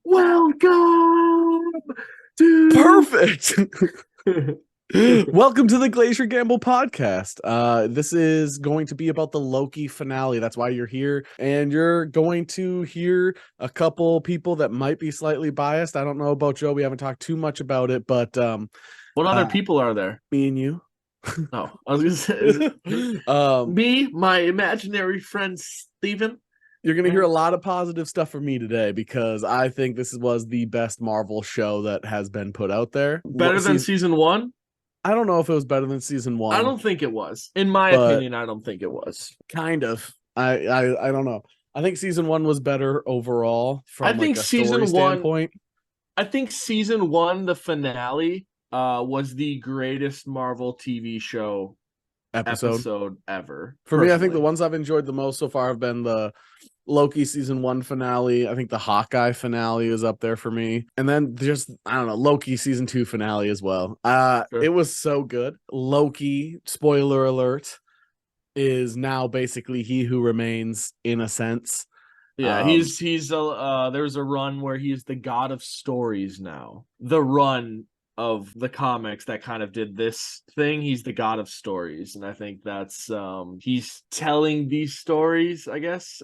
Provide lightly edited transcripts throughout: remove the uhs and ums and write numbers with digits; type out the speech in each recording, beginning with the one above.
Welcome to Perfect. Welcome to the Glacier Gamble podcast. This is going to be about the Loki finale. That's why you're here. And you're going to hear a couple people that might be slightly biased. I don't know about Joe. We haven't talked too much about it, but what other people are there? me and you. Oh, I was gonna say me, my imaginary friend Steven. You're going to hear a lot of positive stuff from me today because I think this was the best Marvel show that has been put out there. Better than season one? I don't know if it was better than season one. I don't think it was. In my opinion, I don't think it was. Kind of. I don't know. I think season one was better overall from a story standpoint. I think season one, the finale, was the greatest Marvel TV show episode ever. For me, I think the ones I've enjoyed the most so far have been the Loki season one finale. I think the Hawkeye finale is up there for me. And then just, I don't know, Loki season two finale as well. Sure. It was so good. Loki, spoiler alert, is now basically He Who Remains in a sense. Yeah, there's a run where he's the god of stories now. The run of the comics that kind of did this thing, he's the god of stories, and I think that's he's telling these stories, I guess,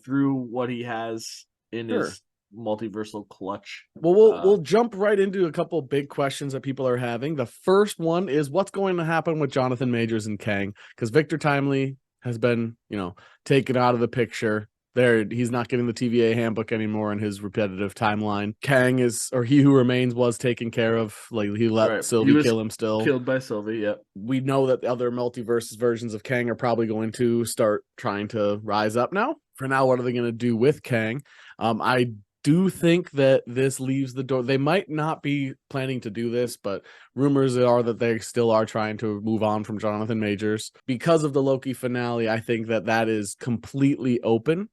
through what he has in his multiversal clutch. Well, we'll jump right into a couple big questions that people are having. The first one is what's going to happen with Jonathan Majors and Kang, because Victor Timely has been, taken out of the picture. He's not getting the TVA handbook anymore in his repetitive timeline. Kang He Who Remains was taken care of. Like, he let Sylvie kill him still. Killed by Sylvie, yeah. We know that the other multiverse versions of Kang are probably going to start trying to rise up now. For now, what are they going to do with Kang? I do think that this leaves the door. They might not be planning to do this, but rumors are that they still are trying to move on from Jonathan Majors. Because of the Loki finale, I think that is completely open.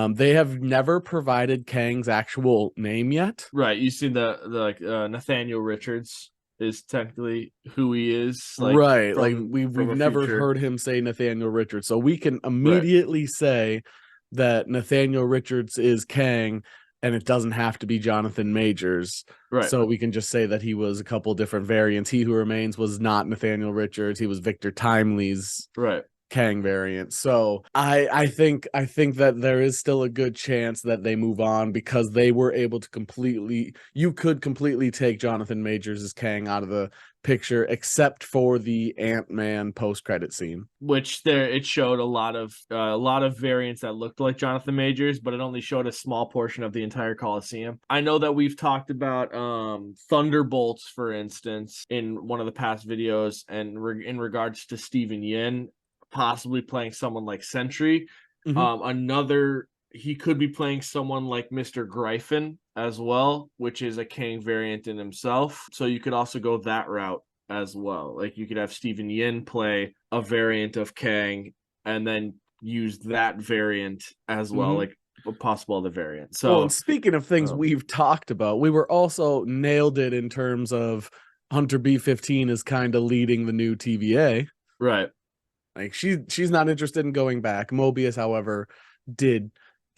They have never provided Kang's actual name yet. Right. You see the Nathaniel Richards is technically who he is. Right. We've never heard him say Nathaniel Richards. So we can immediately say that Nathaniel Richards is Kang, and it doesn't have to be Jonathan Majors. Right. So we can just say that he was a couple different variants. He Who Remains was not Nathaniel Richards. He was Victor Timely's Kang variant. So I think that there is still a good chance that they move on, because they were able to completely take Jonathan Majors as Kang out of the picture, except for the Ant-Man post-credit scene, which it showed a lot of variants that looked like Jonathan Majors, but it only showed a small portion of the entire Coliseum. I know that we've talked about Thunderbolts, for instance, in one of the past videos, and in regards to Steven Yeun possibly playing someone like Sentry. He could be playing someone like Mr. Gryphon as well, which is a Kang variant in himself. So you could also go that route as well. Like, you could have Steven Yeun play a variant of Kang and then use that variant as well, like a possible other variant. So, and speaking of things we've talked about, we were also nailed it in terms of Hunter B-15 is kind of leading the new TVA. Right. Like, she's not interested in going back. Mobius, however, did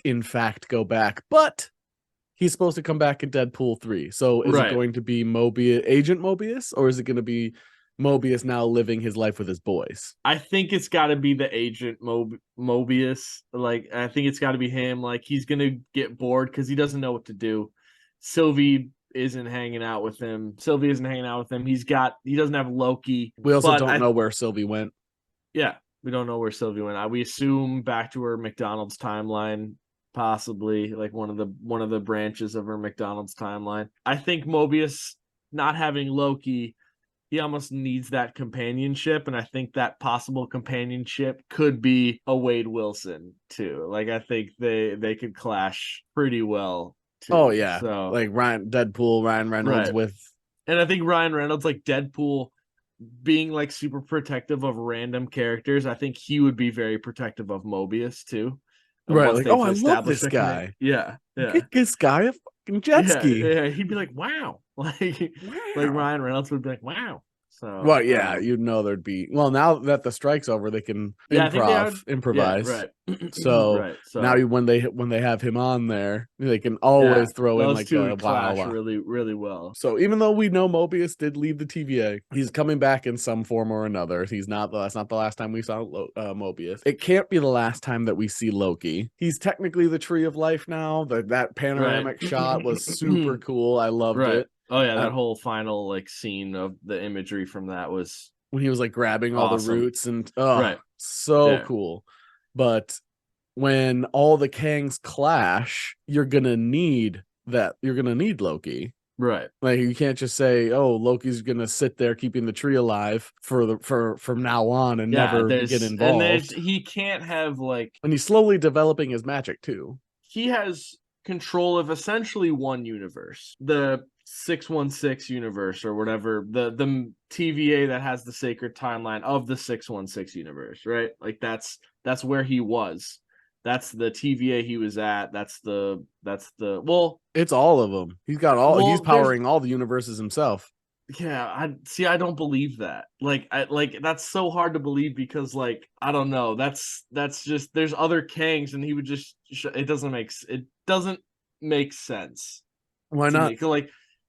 in fact go back, but he's supposed to come back in Deadpool 3. So is it going to be Agent Mobius, or is it going to be Mobius now living his life with his boys? I think it's got to be the Agent Mobius. Like, I think it's got to be him. Like, he's going to get bored because he doesn't know what to do. Sylvie isn't hanging out with him. He doesn't have Loki. We also don't know where Sylvie went. Yeah, we don't know where Sylvie went. We assume back to her McDonald's timeline, possibly, like one of the branches of her McDonald's timeline. I think Mobius not having Loki, he almost needs that companionship, and I think that possible companionship could be a Wade Wilson too. Like, I think they could clash pretty well too. Oh yeah, so like Ryan Reynolds with, and I think Ryan Reynolds, like Deadpool, being like super protective of random characters, I think he would be very protective of Mobius too. Right, like, I love this guy. Yeah. Get this guy a fucking jet ski. Yeah, he'd be like, wow. Like Ryan Reynolds would be like, wow. So, Well, yeah, you'd know there'd be. Well, now that the strike's over, they can yeah, I think they are. improvise. Yeah, right. So Right. So now when they have him on there, they can always throw in those like two a would clash wow. really, really well. So even though we know Mobius did leave the TVA, he's coming back in some form or another. He's not. That's not the last time we saw Mobius. It can't be the last time that we see Loki. He's technically the Tree of Life now. That panoramic shot was super cool. I loved it. Oh yeah, that whole final like scene of the imagery from that was when he was like grabbing all the roots and so cool. But when all the Kangs clash, you're gonna need Loki. Right. Like you can't just say, "Oh, Loki's gonna sit there keeping the tree alive for from now on and never get involved." And he can't have like, and he's slowly developing his magic too. He has control of essentially one universe, the 616 universe or whatever, the TVA that has the sacred timeline of the 616 universe, right? Like that's where he was. That's the TVA he was at. That's the well, it's all of them. He's got all. He's powering all the universes himself. Yeah, I don't believe that. Like that's so hard to believe because like I don't know. That's just there's other Kangs and he would just it doesn't make sense. Why not?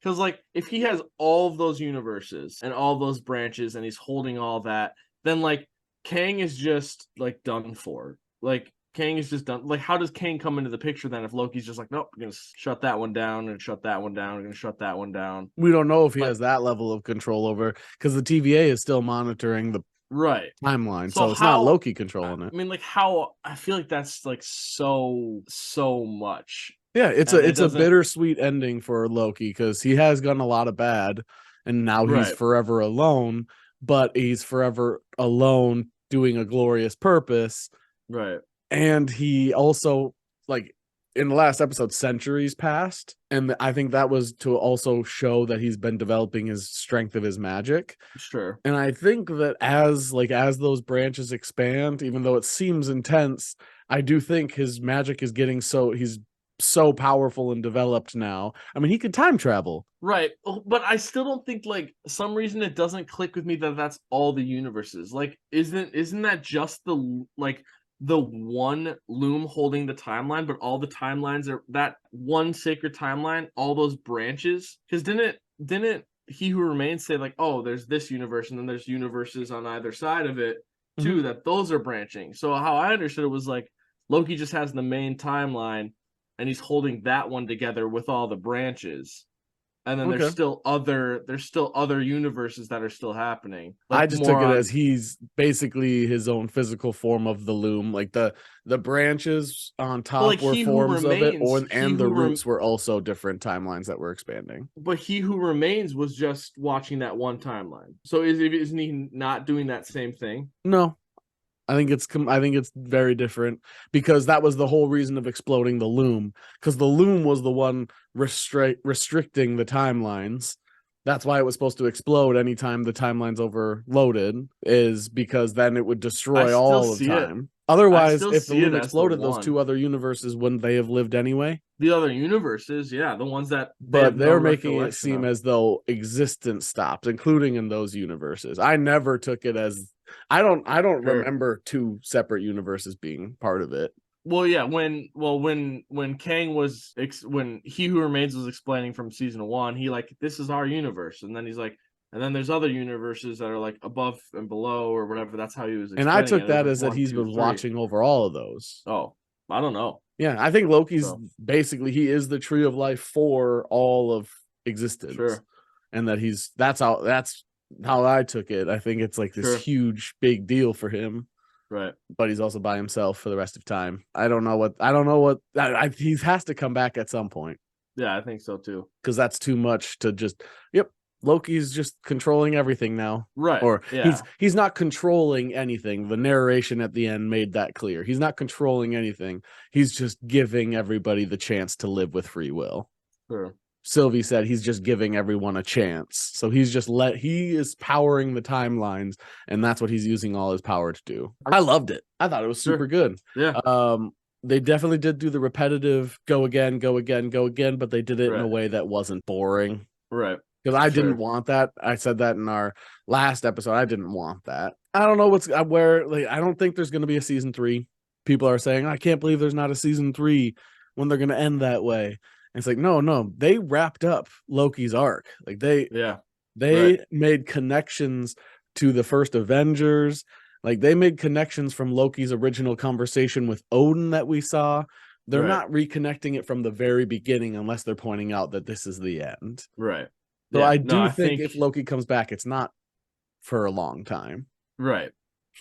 Because like if he has all of those universes and all those branches and he's holding all that, then like Kang is just like done for. Like Kang is just done. Like, how does Kang come into the picture then if Loki's just like, nope, we're going to shut that one down and shut that one down. We're going to shut that one down. We don't know if he has that level of control over because the TVA is still monitoring the timeline. So it's not Loki controlling it. I mean, like how I feel like that's like so much. Yeah, it's a bittersweet ending for Loki because he has gotten a lot of bad and now he's forever alone, but he's forever alone doing a glorious purpose. Right. And he also, like, in the last episode, centuries passed. And I think that was to also show that he's been developing his strength of his magic. Sure. And I think that as those branches expand, even though it seems intense, I do think his magic is getting he's so powerful and developed now. I mean, he could time travel. Right. But I still don't think, like, some reason it doesn't click with me that that's all the universes. Like, isn't that just the, like, the one loom holding the timeline, but all the timelines are that one sacred timeline, all those branches? Because didn't He Who Remains say like, oh, there's this universe and then there's universes on either side of it too, that those are branching. So how I understood it was like Loki just has the main timeline and he's holding that one together with all the branches. And then there's still other universes that are still happening. Like I just took it as he's basically his own physical form of the loom. Like the branches on top were forms of it, and the roots were also different timelines that were expanding. But He Who Remains was just watching that one timeline. So isn't he not doing that same thing? No. I think it's very different because that was the whole reason of exploding the loom, because the loom was the one restricting the timelines. That's why it was supposed to explode anytime the timeline's overloaded, is because then it would destroy all of time. Otherwise, if the loom exploded, those two other universes wouldn't they have lived anyway? The other universes, yeah, the ones that. But they're making it seem as though existence stops, including in those universes. I never took it as. I don't remember two separate universes being part of it. Well, yeah, when Kang was when He Who Remains was explaining from season 1, he like, this is our universe, and then he's like, and then there's other universes that are like above and below or whatever. That's how he was explaining. And I took that as that he's been watching over all of those. Oh, I don't know. Yeah, I think Loki's basically he is the tree of life for all of existence. Sure. And that that's how I took it. I think it's like this huge big deal for him. Right. But he's also by himself for the rest of time. I don't know what he has to come back at some point. Yeah, I think so too. Because that's too much to just Loki's just controlling everything now. Right. Or he's not controlling anything. The narration at the end made that clear. He's not controlling anything. He's just giving everybody the chance to live with free will. Sure. Sylvie said he's just giving everyone a chance. So he is powering the timelines, and that's what he's using all his power to do. I loved it. I thought it was super good. Yeah. They definitely did do the repetitive go again, but they did it in a way that wasn't boring. Right. because I Sure. didn't want that. I said that in our last episode. I didn't want that. I don't know what's where. Like, I don't think there's going to be a season 3. People are saying, I can't believe there's not a season 3 when they're going to end that way. And it's like, no, they wrapped up Loki's arc. Like Yeah. they Right. made connections to the first Avengers. Like they made connections from Loki's original conversation with Odin that we saw. They're Right. not reconnecting it from the very beginning unless they're pointing out that this is the end. Right. So Yeah. I No, do think if Loki comes back, it's not for a long time. right.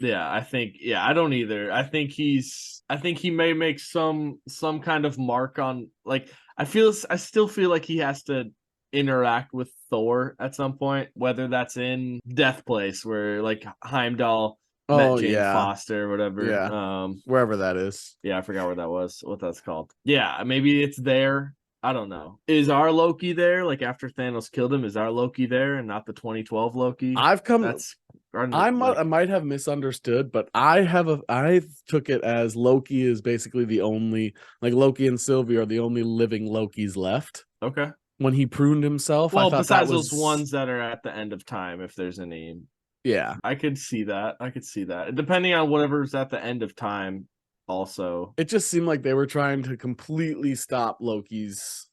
Yeah, I don't either. I think he may make some kind of mark on, like, I still feel like he has to interact with Thor at some point, whether that's in Death Place where like Heimdall met Oh Jane yeah, Foster or whatever. yeah, wherever that is. Yeah, I forgot where that was, what that's called. Yeah, maybe it's there. I don't know. Is our Loki there? Like after Thanos killed him, is our Loki there and not the 2012 Loki? That's I like, might have misunderstood, but I took it as Loki is basically the only, like Loki and Sylvie are the only living Lokis left. okay. When he pruned himself, I Well, thought that besides was those ones that are at the end of time, if there's any, yeah. I could see that. I could see that. Depending on whatever's at the end of time, also. It just seemed like they were trying to completely stop Loki's,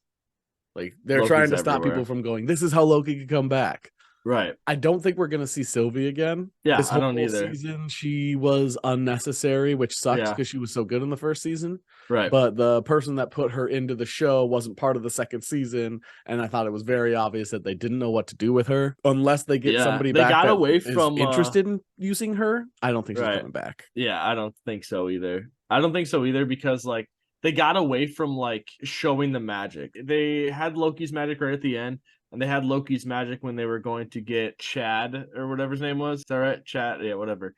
like they're Loki's trying to stop people everywhere. from going, this is how Loki could come back. Right. I don't think we're gonna see Sylvie again. Yeah, This I don't whole either. season, she was unnecessary, which sucks Yeah. because she was so good in the first season. Right. But the person that put her into the show wasn't part of the second season, and I thought it was very obvious that they didn't know what to do with her unless they get Yeah. somebody They back got that away is from interested in using her. I don't think she's right. coming back. Yeah, I don't think so either. I don't think so either because like they got away from like showing the magic. They had Loki's magic right at the end, and they had Loki's magic when they were going to get Chad or whatever his name was. Is that right? Chad, yeah, whatever.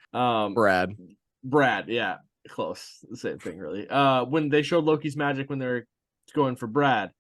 Brad, yeah, close, the same thing, really. When they showed Loki's magic when they were going for Brad,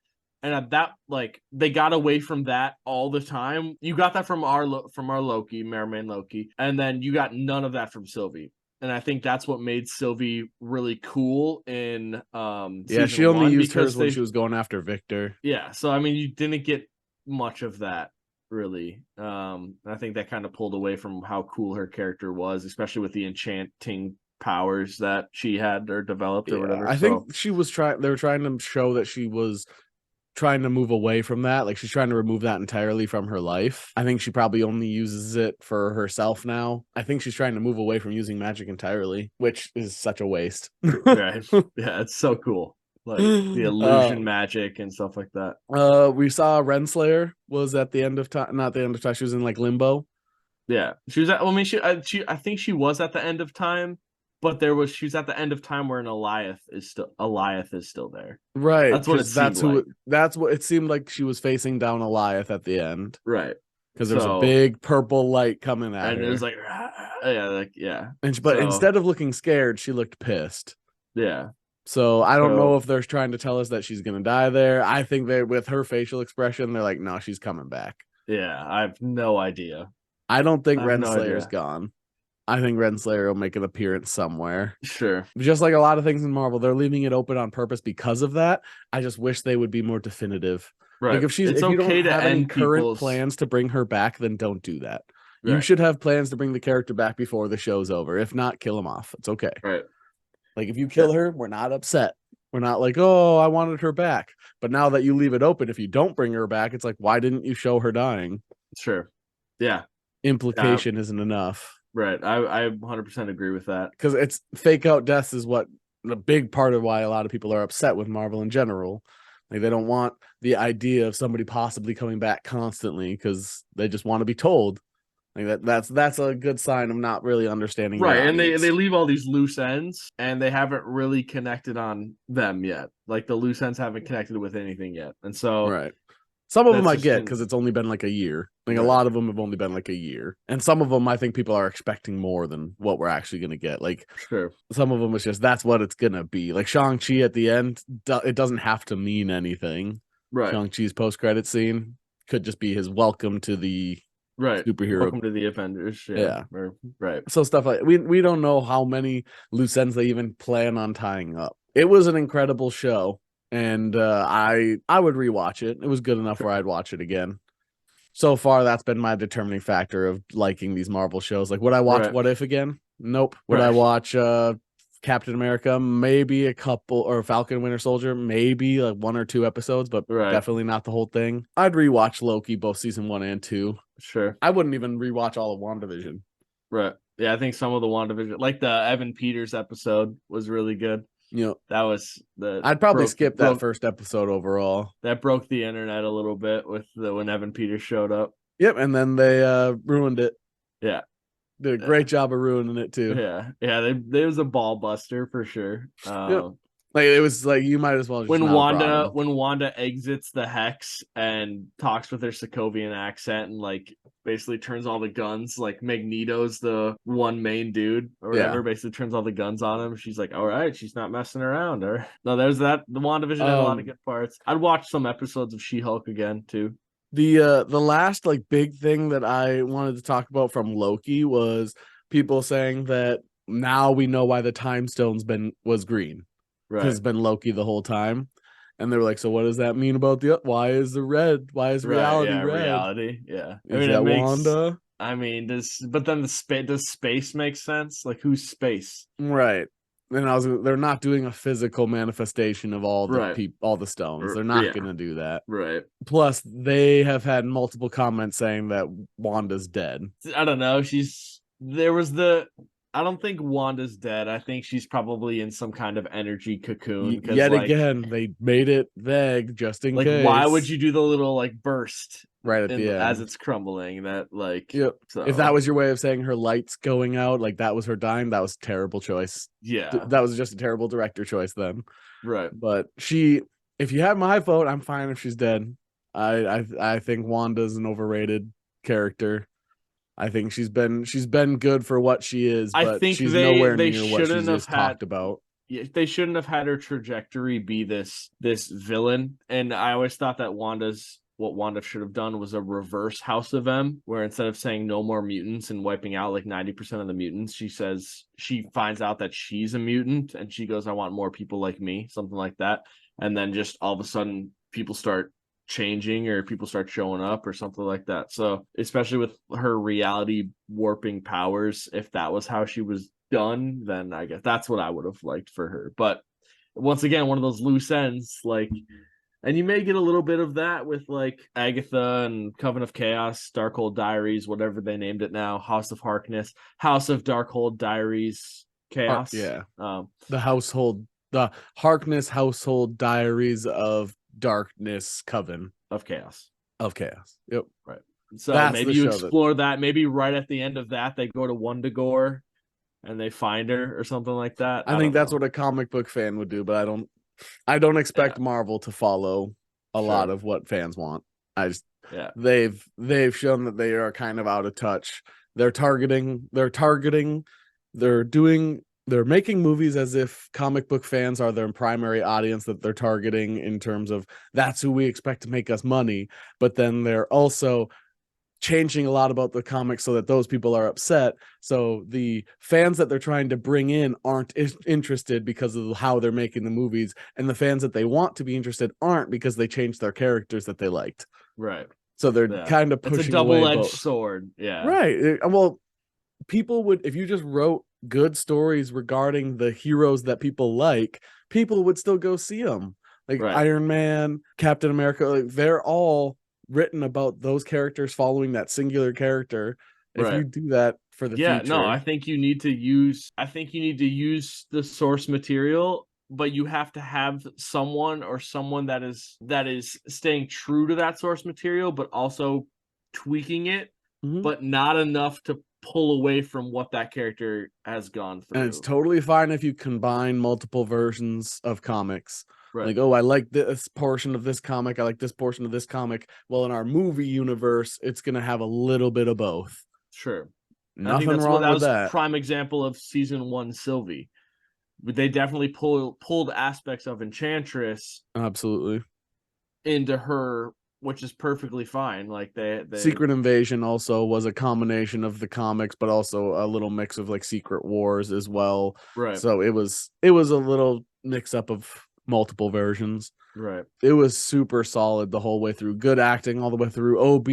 and at that, like, they got away from that all the time. You got that from our Loki, Merman Loki, and then you got none of that from Sylvie. And I think that's what made Sylvie really cool in Yeah, she season only one used hers because when she was going after Victor. yeah. So I mean, you didn't get much of that really. I think that kind of pulled away from how cool her character was, especially with the enchanting powers that she had or developed or whatever. I think she was trying. They were trying to show that she was trying to move away from that. Like she's trying to remove that entirely from her life. I think she probably only uses it for herself now. I think she's trying to move away from using magic entirely, which is such a waste. right. Yeah, it's so cool. Like the illusion magic and stuff like that. We saw Renslayer was at the end of time, not the end of time. She was in like limbo. Yeah, she was at. Well, I mean, I think she was at the end of time, but she was at the end of time where an Alioth is still there. Right. That's what it seemed like. That's what it seemed like. She was facing down Alioth at the end. Right. Because there's a big purple light coming at her. And it was like, yeah. But instead of looking scared, she looked pissed. Yeah. So I don't know if they're trying to tell us that she's gonna die there. I think that with her facial expression, they're like, no, she's coming back. Yeah, I have no idea. I don't think Renslayer's gone. I think Renslayer will make an appearance somewhere. Sure. Just like a lot of things in Marvel, they're leaving it open on purpose because of that. I just wish they would be more definitive. Right. Like if you don't have any current plans to bring her back, then don't do that. Right. You should have plans to bring the character back before the show's over. If not, kill him off. It's okay. Right. Like if you kill her, we're not upset. We're not like, oh, I wanted her back. But now that you leave it open, if you don't bring her back, it's like, why didn't you show her dying? Sure. Yeah. Implication isn't enough. Right. I 100% agree with that. Because it's fake out deaths is what a big part of why a lot of people are upset with Marvel in general. Like they don't want the idea of somebody possibly coming back constantly because they just want to be told. Like that's a good sign of not really understanding. Right. And they leave all these loose ends and they haven't really connected on them yet. Like the loose ends haven't connected with anything yet. And so right. Some of them I get because it's only been like a year. Like a lot of them have only been like a year. And some of them I think people are expecting more than what we're actually going to get. Like some of them it's just that's what it's going to be. Like Shang-Chi at the end, it doesn't have to mean anything. Right. Shang-Chi's post-credit scene could just be his welcome to the superhero. Welcome to the Avengers. Yeah. Right. So stuff like we don't know how many loose ends they even plan on tying up. It was an incredible show. And I would rewatch it. It was good enough where I'd watch it again. so far that's been my determining factor of liking these Marvel shows. Like, would I watch Right. What If again? Nope. Would Right. I watch Captain America? Maybe a couple, or Falcon Winter Soldier, maybe like 1 or 2 episodes, but Right. definitely not the whole thing. I'd rewatch Loki, both season 1 and 2. Sure. I wouldn't even rewatch all of WandaVision. Right. Yeah, I think some of the WandaVision, like the Evan Peters episode, was really good. You know, That was I'd probably skip that first episode overall. That broke the internet a little bit with when Evan Peters showed up. Yep, and then they ruined it. Yeah. Did a great job of ruining it too. Yeah. They was a ball buster for sure. Yep. Like, it was like, you might as well just when Wanda exits the Hex and talks with her Sokovian accent and like basically turns all the guns, like Magneto's the one main dude or whatever, basically turns all the guns on him. She's like, all right, she's not messing around. Or no, there's that. The WandaVision had a lot of good parts. I'd watch some episodes of She-Hulk again too. The last like big thing that I wanted to talk about from Loki was people saying that now we know why the time stone's was green. Right. Has been Loki the whole time. And they were like, so what does that mean about why is reality red? Reality, yeah. Is that Wanda? I mean, does space make sense? Like, who's space? Right. And they're not doing a physical manifestation of all the all the stones. They're not gonna do that. Right. Plus, they have had multiple comments saying that Wanda's dead. I don't know. I don't think Wanda's dead. I think she's probably in some kind of energy cocoon. Yet again, they made it vague just in case. Why would you do the little like burst right at the end as it's crumbling? That like, yep. So. If that was your way of saying her lights going out, like that was her dying, that was a terrible choice. Yeah, that was just a terrible director choice then. Right. But if you have my vote, I'm fine if she's dead. I think Wanda's an overrated character. I think she's been good for what she is, but I think she's nowhere near what she's just talked about. Yeah, they shouldn't have had her trajectory be this villain. And I always thought that what Wanda should have done was a reverse House of M, where instead of saying no more mutants and wiping out like 90% of the mutants, she finds out that she's a mutant and she goes, I want more people like me, something like that. And then just all of a sudden people start changing or people start showing up or something like that. So especially with her reality warping powers, if that was how she was done, then I guess that's what I would have liked for her. But once again, one of those loose ends, like, and you may get a little bit of that with like Agatha and Coven of Chaos, Darkhold Diaries, whatever they named it now, House of Harkness, House of Darkhold Diaries Chaos. The Harkness Household Diaries of Darkness Coven of Chaos. Yep. Right. So that's maybe you explore that. Maybe right at the end of that, they go to Wundagore and they find her or something like that. I think that's what a comic book fan would do, but I don't expect Marvel to follow a lot of what fans want. They've shown that they are kind of out of touch. They're making movies as if comic book fans are their primary audience that they're targeting in terms of that's who we expect to make us money. But then they're also changing a lot about the comics so that those people are upset. So the fans that they're trying to bring in aren't interested because of how they're making the movies. And the fans that they want to be interested aren't because they changed their characters that they liked. Right. So they're kind of pushing it's a double-edged sword. Yeah. Right. Well, people would, if you just wrote good stories regarding the heroes that people like, people would still go see them. Like Iron Man, Captain America, like they're all written about those characters following that singular character. If you do that for the future. I think you need to use the source material, but you have to have someone that is staying true to that source material, but also tweaking it, but not enough to pull away from what that character has gone through. And it's totally fine if you combine multiple versions of comics. Right. Like, oh, I like this portion of this comic, I like this portion of this comic. Well, in our movie universe, it's going to have a little bit of both. Sure. Nothing wrong with that. A prime example of season 1 Sylvie. But they definitely pulled aspects of Enchantress absolutely into her, which is perfectly fine. Like they Secret Invasion also was a combination of the comics, but also a little mix of like Secret Wars as well. Right. So it was a little mix up of multiple versions. Right. It was super solid the whole way through. Good acting all the way through. OB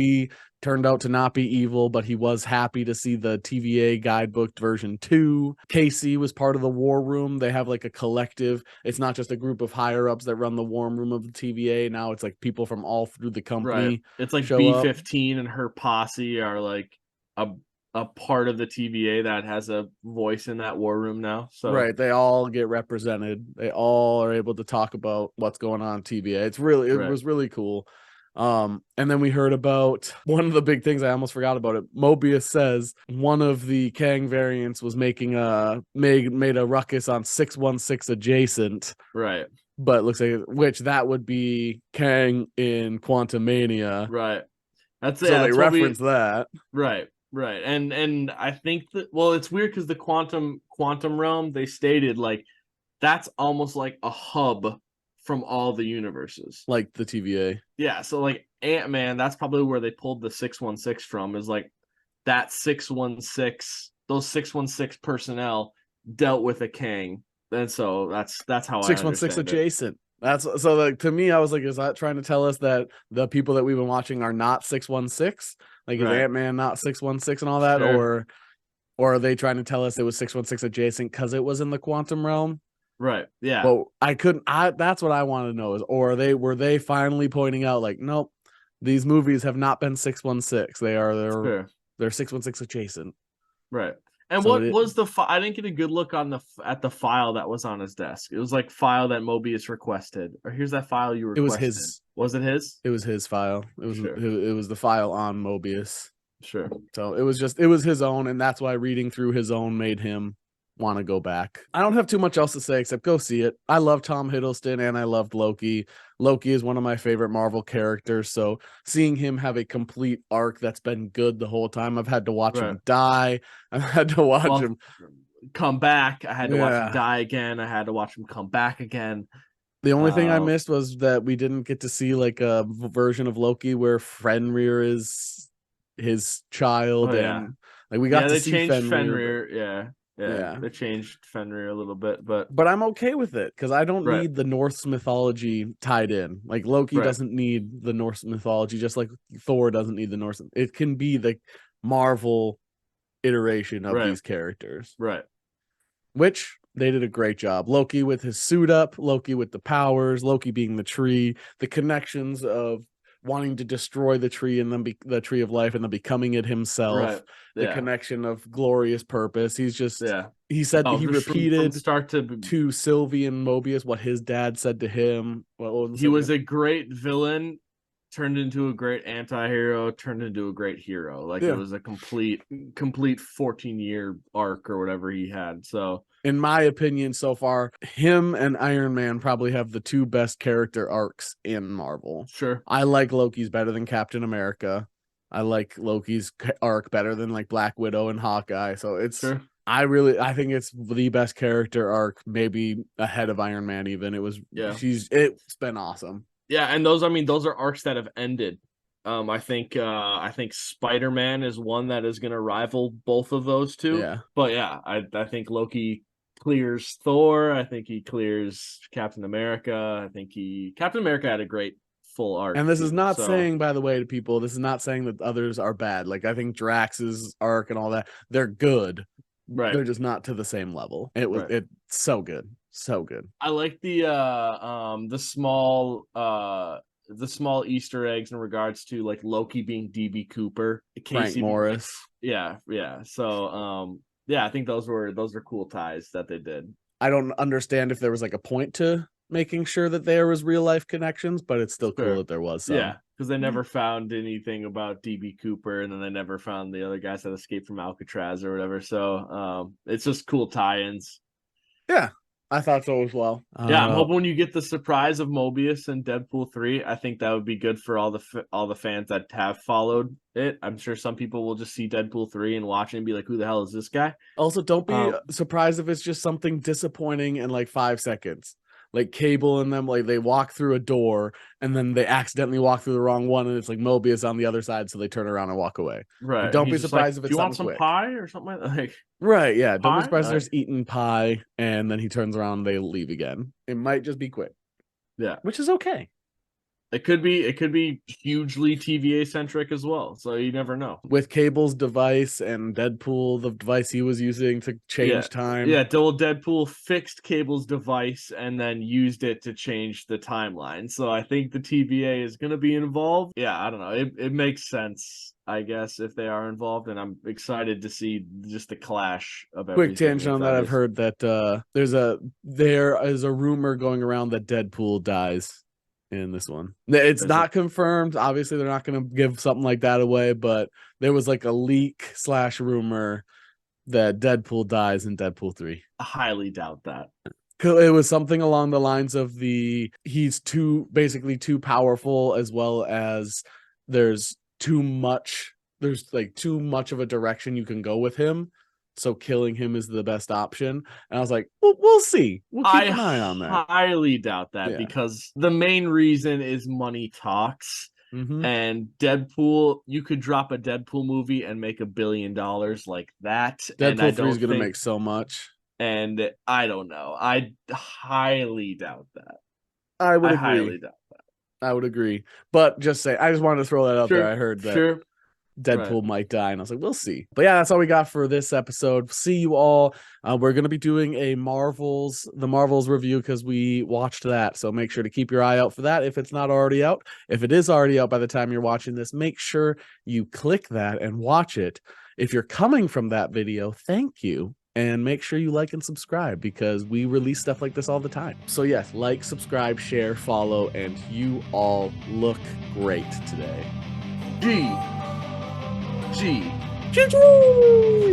turned out to not be evil, but he was happy to see the TVA guidebook version 2. KC was part of the war room. They have like a collective. It's not just a group of higher ups that run the war room of the TVA. Now it's like people from all through the company. Right. It's like show up. B-15 and her posse are like a part of the TVA that has a voice in that war room now. So Right, they all get represented. They all are able to talk about what's going on in TVA. It was really cool. And then we heard about one of the big things. I almost forgot about it. Mobius says one of the Kang variants was made a ruckus on 616 adjacent. Right. But it looks like which that would be Kang in Quantumania. Right. That's so they reference that. Right. Right. And I think that, well, it's weird because the quantum realm, they stated like that's almost like a hub from all the universes. Like the TVA. Yeah. So like Ant-Man, that's probably where they pulled the 616 from, is like that 616, those 616 personnel dealt with a Kang. And so that's how 616 adjacent. That's so like, to me, I was like, is that trying to tell us that the people that we've been watching are not 616? Like, is Ant-Man not 616 and all that? Sure. Or are they trying to tell us it was 616 adjacent because it was in the quantum realm? Right. Yeah. Well, that's what I want to know is, or were they finally pointing out like, nope, these movies have not been 616. They're 616 adjacent. Right. And so what was the I didn't get a good look at the file that was on his desk. It was like file that Mobius requested. Or here's that file you requested. It was his. Was it his? It was his file. It was the file on Mobius. Sure. So it was his own, and that's why reading through his own made him want to go back. I don't have too much else to say except go see it. I love Tom Hiddleston and I loved Loki. Loki is one of my favorite Marvel characters, so seeing him have a complete arc that's been good the whole time. I've had to watch him die. I've had to watch him come back. I had to watch him die again. I had to watch him come back again. The only thing I missed was that we didn't get to see like a version of Loki where Fenrir is his child, and like we got to see Fenrir. Yeah, they changed Fenrir a little bit, but I'm okay with it because I don't need the Norse mythology tied in. Like Loki doesn't need the Norse mythology, just like Thor doesn't need the Norse. It can be the Marvel iteration of these characters, which they did a great job. Loki with his suit up, Loki with the powers, Loki being the tree, the connections of wanting to destroy the tree and then the tree of life and then becoming it himself. The connection of glorious purpose. He's just he said he repeated from start to Sylvie and Mobius what his dad said to him. He was a great villain, turned into a great anti-hero, turned into a great hero. Like it was a complete 14-year arc or whatever he had. So in my opinion, so far, him and Iron Man probably have the two best character arcs in Marvel. Sure. I like Loki's better than Captain America. I like Loki's arc better than like Black Widow and Hawkeye. So it's I think it's the best character arc, maybe ahead of Iron Man even. It's been awesome. Yeah, and those are arcs that have ended. I think Spider-Man is one that is going to rival both of those two. Yeah. But yeah, I think Loki clears Thor. I think he clears Captain America. I think Captain America had a great full arc. And this is not saying, by the way, to people, this is not saying that others are bad. Like I think Drax's arc and all that, they're good. Right. They're just not to the same level. It's so good. So good. I like the small Easter eggs in regards to like Loki being DB Cooper, Frank Morris. Yeah. So I think those were cool ties that they did. I don't understand if there was like a point to making sure that there was real life connections, but it's still cool that there was some. Yeah, because they never found anything about DB Cooper, and then they never found the other guys that escaped from Alcatraz or whatever. So it's just cool tie-ins. Yeah, I thought so as well. Yeah, I'm hoping when you get the surprise of Mobius and Deadpool 3, I think that would be good for all the fans that have followed it. I'm sure some people will just see Deadpool 3 and watch it and be like, who the hell is this guy? Also, don't be surprised if it's just something disappointing in like 5 seconds. Like Cable and them, like they walk through a door and then they accidentally walk through the wrong one, and it's like Mobius on the other side, so they turn around and walk away. Right. Don't be surprised if it's something quick. Do you want some pie or something like that? Right, yeah. Don't be surprised if there's eating pie and then he turns around and they leave again. It might just be quick. Yeah, which is okay. it could be hugely TVA centric as well. So you never know. With Cable's device and Deadpool, the device he was using to change time. Yeah, Deadpool fixed Cable's device and then used it to change the timeline. So I think the TVA is going to be involved. Yeah, I don't know. It makes sense, I guess, if they are involved, and I'm excited to see just the clash of everything. Quick tangent on that. I've heard that there is a rumor going around that Deadpool dies in this one. It's not confirmed. Obviously, they're not going to give something like that away, but there was like a leak / rumor that Deadpool dies in Deadpool 3. I highly doubt that. It was something along the lines of he's basically too powerful, as well as there's too much of a direction you can go with him. So killing him is the best option. And I was like, well, we'll see. We'll keep an eye on that. I highly doubt that because the main reason is money talks. Mm-hmm. And Deadpool, you could drop a Deadpool movie and make $1 billion like that. Deadpool 3 is going to make so much. And I don't know. I highly doubt that. I would agree. Highly doubt that. I would agree. But I just wanted to throw that out there. I heard that Deadpool might die, and I was like, we'll see. But yeah, that's all we got for this episode. See you all. We're going to be doing the Marvels review because we watched that. So make sure to keep your eye out for that if it's not already out. If it is already out by the time you're watching this, make sure you click that and watch it. If you're coming from that video, thank you. And make sure you like and subscribe because we release stuff like this all the time. So yes, like, subscribe, share, follow, and you all look great today.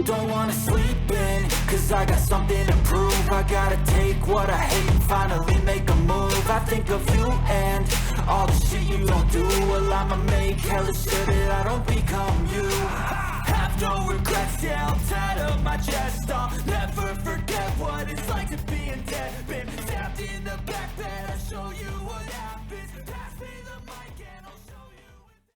Don't wanna sleep in, cause I got something to prove. I gotta take what I hate and finally make a move. I think of you and all the shit you don't do. Well, I'ma make hella sure that I don't become you. Have no regrets, yeah, I'm tired of my chest. I'll never forget what it's like to be in debt. Been stabbed in the back bed, I'll show you.